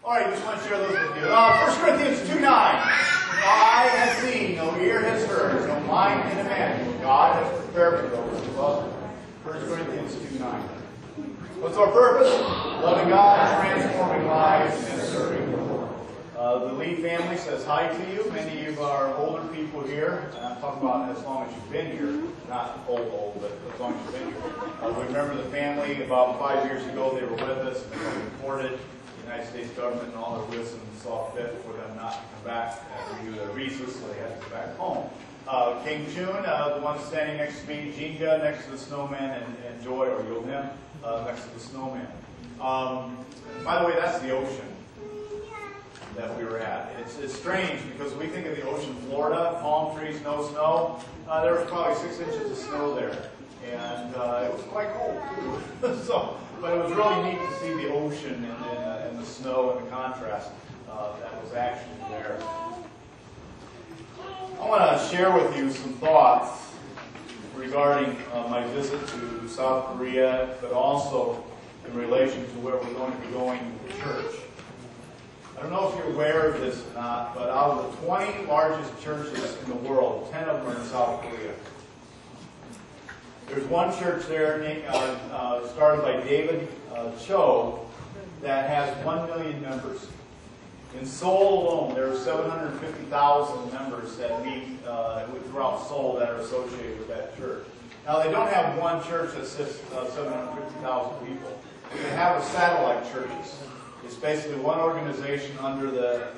All right, just want to share those with you. 1 Corinthians 2:9. No eye has seen, no ear has heard, no mind can imagine what God has prepared for those who love Him. 1 Corinthians 2:9. What's our purpose? Loving God, transforming lives, and serving the Lord. The Lee family says hi to you. Many of our older people here, and I'm talking about as long as you've been here, not old, but as long as you've been here. We remember the family about 5 years ago. They were with us, and they were deported. The United States government and all their wisdom saw fit for them not to come back and renew their visas, so they had to go back home. King Chun, the one standing next to me, Jinga next to the snowman, and Joy, or Yolim, next to the snowman. By the way, that's the ocean that we were at. It's strange because we think of the ocean, Florida, palm trees, no snow. There was probably 6 inches of snow there, and it was quite cold too. But it was really neat to see the ocean and the snow and the contrast that was actually there. I want to share with you some thoughts regarding my visit to South Korea, but also in relation to where we're going to be going to church. I don't know if you're aware of this or not, but out of the 20 largest churches in the world, 10 of them are in South Korea. There's one church there started by David Cho that has 1 million members. In Seoul alone, there are 750,000 members that meet throughout Seoul that are associated with that church. Now, they don't have one church that sits 750,000 people. They have satellite churches. It's basically one organization under the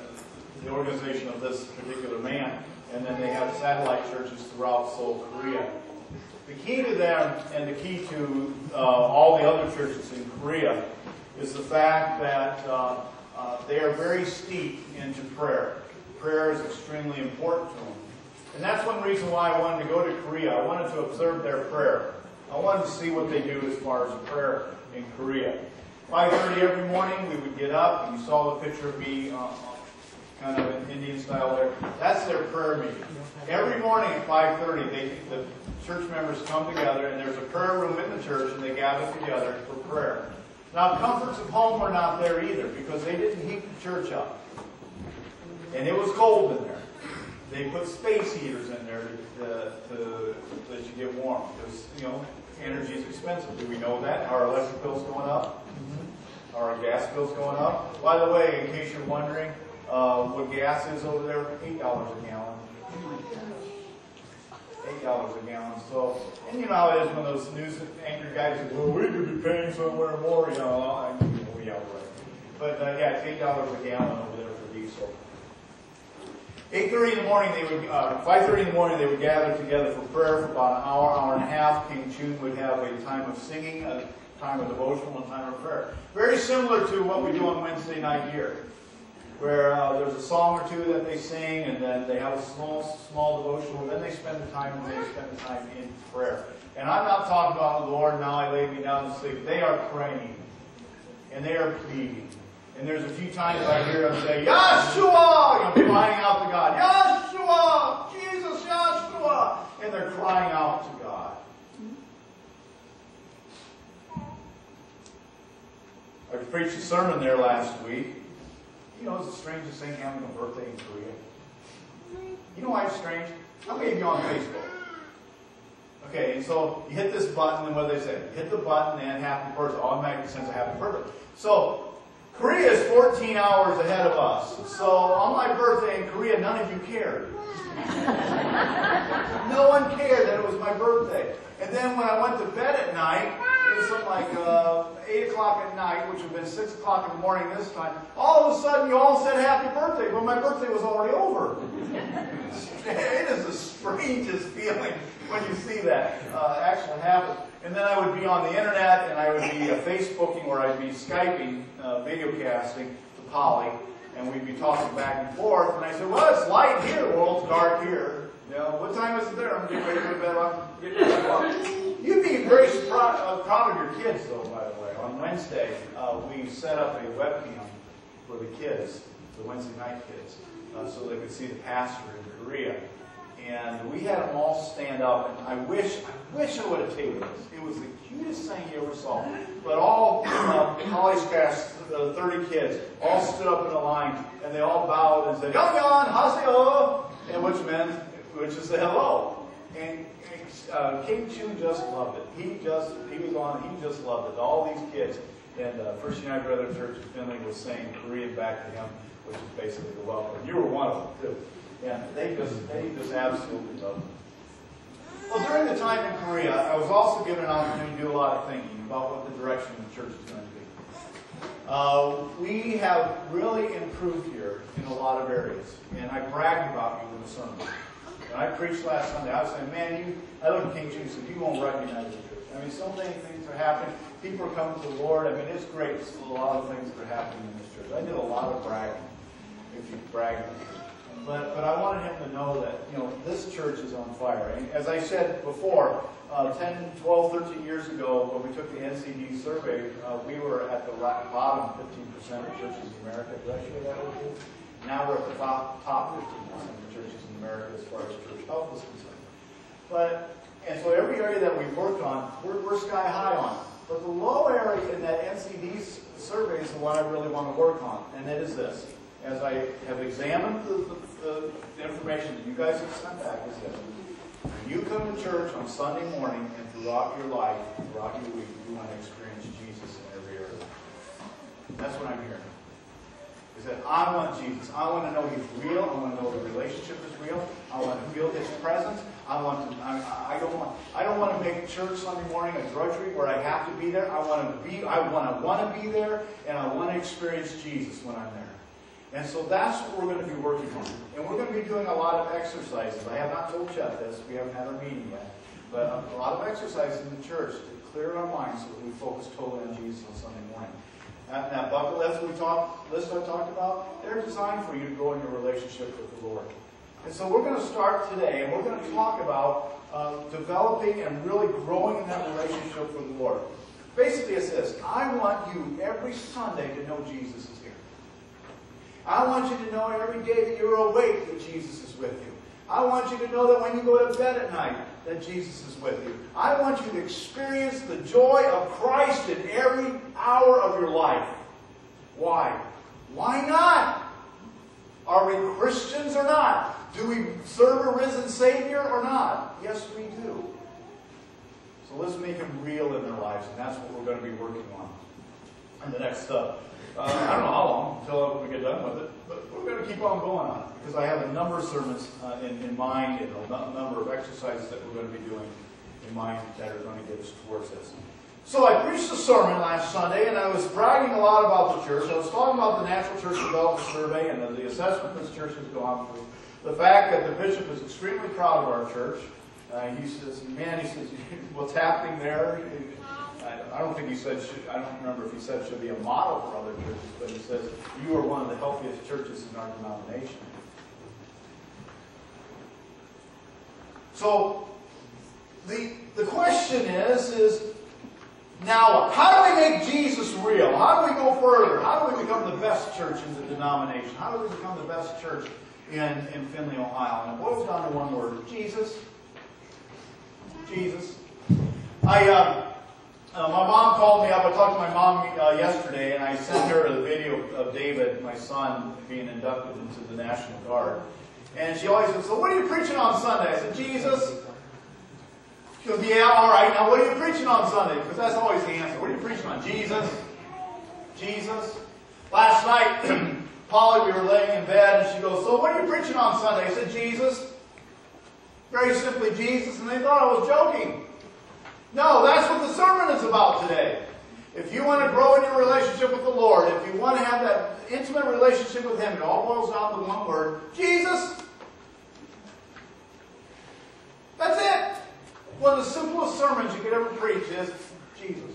organization of this particular man, and then they have satellite churches throughout Seoul, Korea. The key to them, and the key to all the other churches in Korea, is the fact that they are very steeped into prayer. Prayer is extremely important to them. And that's one reason why I wanted to go to Korea. I wanted to observe their prayer. I wanted to see what they do as far as prayer in Korea. 5:30 every morning, we would get up, and you saw the picture of me kind of in Indian style there. That's their prayer meeting. Every morning at 5:30, the church members come together, and there's a prayer room in the church, and they gather together for prayer. Now, comforts of home were not there either, because they didn't heat the church up. And it was cold in there. They put space heaters in there to let you get warm, because, energy is expensive. Do we know that? Are our electric bills going up? Are our gas bills going up? By the way, in case you're wondering what gas is over there, $8 a gallon. $8 a gallon. So, and you know how it is when those news anchor guys say, well, we could be paying somewhere more, yeah, right. But yeah, it's $8 a gallon over there for diesel. 8:30 in the morning, 5:30 in the morning, they would gather together for prayer for about an hour and a half. King Chun would have a time of singing, a time of devotional, and a time of prayer. Very similar to what we do on Wednesday night here, where there's a song or two that they sing, and then they have a small devotional, and then they spend the time in prayer. And I'm not talking about, Lord, now I lay me down to sleep. They are praying, and they are pleading. And there's a few times I hear them say, Yeshua! Crying out to God. Yeshua! Jesus, Yeshua! And they're crying out to God. I preached a sermon there last week. You know, it's the strangest thing having a birthday in Korea. You know why it's strange? How many of you on Facebook? Okay, and so you hit this button, and what do they say? Hit the button, and happy birthday. Automatically sends a happy birthday. So, Korea is 14 hours ahead of us. So, on my birthday in Korea, none of you cared. No one cared that it was my birthday. And then when I went to bed at night, it was something like 8 o'clock at night, which would have been 6 o'clock in the morning this time. All of a sudden, you all said happy birthday. Well, my birthday was already over. It is the strangest feeling when you see that actually happen. And then I would be on the internet, and I would be Facebooking, or I'd be Skyping, video casting to Polly, and we'd be talking back and forth. And I said, well, it's light here. Well, it's dark here. What time is it there? I'm getting ready to go to bed. I'm getting ready to go up. You'd be very proud of your kids, though, by the way. On Wednesday, we set up a webcam for the kids, the Wednesday night kids, so they could see the pastor in Korea. And we had them all stand up, and I wish I would have taken this. It was the cutest thing you ever saw. But all college class, 30 kids, all stood up in a line, and they all bowed and said, "Yon yon, haseo," and which is the hello. And King Chu just loved it. He just loved it. All these kids. And First United Brethren Church in Findlay was saying Korean back to him, which is basically the welcome. You were one of them too. And they just absolutely loved it. Well, during the time in Korea, I was also given an opportunity to do a lot of thinking about what the direction of the church is going to be. We have really improved here in a lot of areas, and I bragged about you in the sermon. When I preached last Sunday, I was saying, "Man, I looked at King James and said, you won't recognize the church." I mean, so many things are happening. People are coming to the Lord. I mean, it's great. There's a lot of things that are happening in this church. I did a lot of bragging, if you brag. But I wanted him to know that, this church is on fire. And as I said before, 10, 12, 13 years ago, when we took the NCD survey, we were at the bottom 15% of churches in America. Did I share that with you? Now we're at the top 15% of churches in America as far as church health is concerned. And so every area that we've worked on, we're sky high on. But the low area in that NCD survey is the one I really want to work on, and it is this. As I have examined the information that you guys have sent back, is this. When you come to church on Sunday morning and throughout your life, throughout your week, you want to experience Jesus in every area. That's what I'm hearing. Is that I want Jesus. I want to know He's real. I want to know the relationship is real. I want to feel His presence. I don't want to make church Sunday morning a drudgery where I have to be there. I want to be there, and I want to experience Jesus when I'm there. And so that's what we're going to be working on. And we're going to be doing a lot of exercises. I have not told Chet this. We haven't had our meeting yet. But a lot of exercises in the church to clear our minds so that we focus totally on Jesus on Sunday morning. Now, bucket lists I talked about, they're designed for you to grow in your relationship with the Lord. And so we're going to start today, and we're going to talk about developing and really growing in that relationship with the Lord. Basically, it's this. I want you every Sunday to know Jesus is here. I want you to know every day that you're awake that Jesus is with you. I want you to know that when you go to bed at night that Jesus is with you. I want you to experience the joy of Christ in every hour of your life. Why? Why not? Are we Christians or not? Do we serve a risen Savior or not? Yes, we do. So let's make Him real in their lives, and that's what we're going to be working on in the next I don't know how long until we get done with it, but we're going to keep on going on it because I have a number of sermons in mind and a number of exercises that we're going to be doing in mind that are going to get us towards this. So I preached a sermon last Sunday, and I was bragging a lot about the church. I was talking about the Natural Church Development Survey and the assessment this church has gone through. The fact that the bishop is extremely proud of our church. He says, what's happening there? I don't think he said, I don't remember if he said should be a model for other churches, but he says, you are one of the healthiest churches in our denomination. So, the question is now, how do we make Jesus real? How do we go further? How do we become the best church in the denomination? How do we become the best church in Findlay, Ohio? And it boils down to one word, Jesus. Jesus. My mom called me up. I talked to my mom yesterday, and I sent her a video of David, my son, being inducted into the National Guard. And she always said, "So what are you preaching on Sunday?" I said, "Jesus." She goes, "Yeah, all right. Now what are you preaching on Sunday?" Because that's always the answer. What are you preaching on? Jesus. Jesus. Last night, Polly, we were laying in bed, and she goes, "So what are you preaching on Sunday?" I said, "Jesus." Very simply, Jesus. And they thought I was joking. No, that's what the sermon is about today. If you want to grow in your relationship with the Lord, if you want to have that intimate relationship with Him, it all boils down to one word, Jesus. That's it. One of the simplest sermons you could ever preach is Jesus.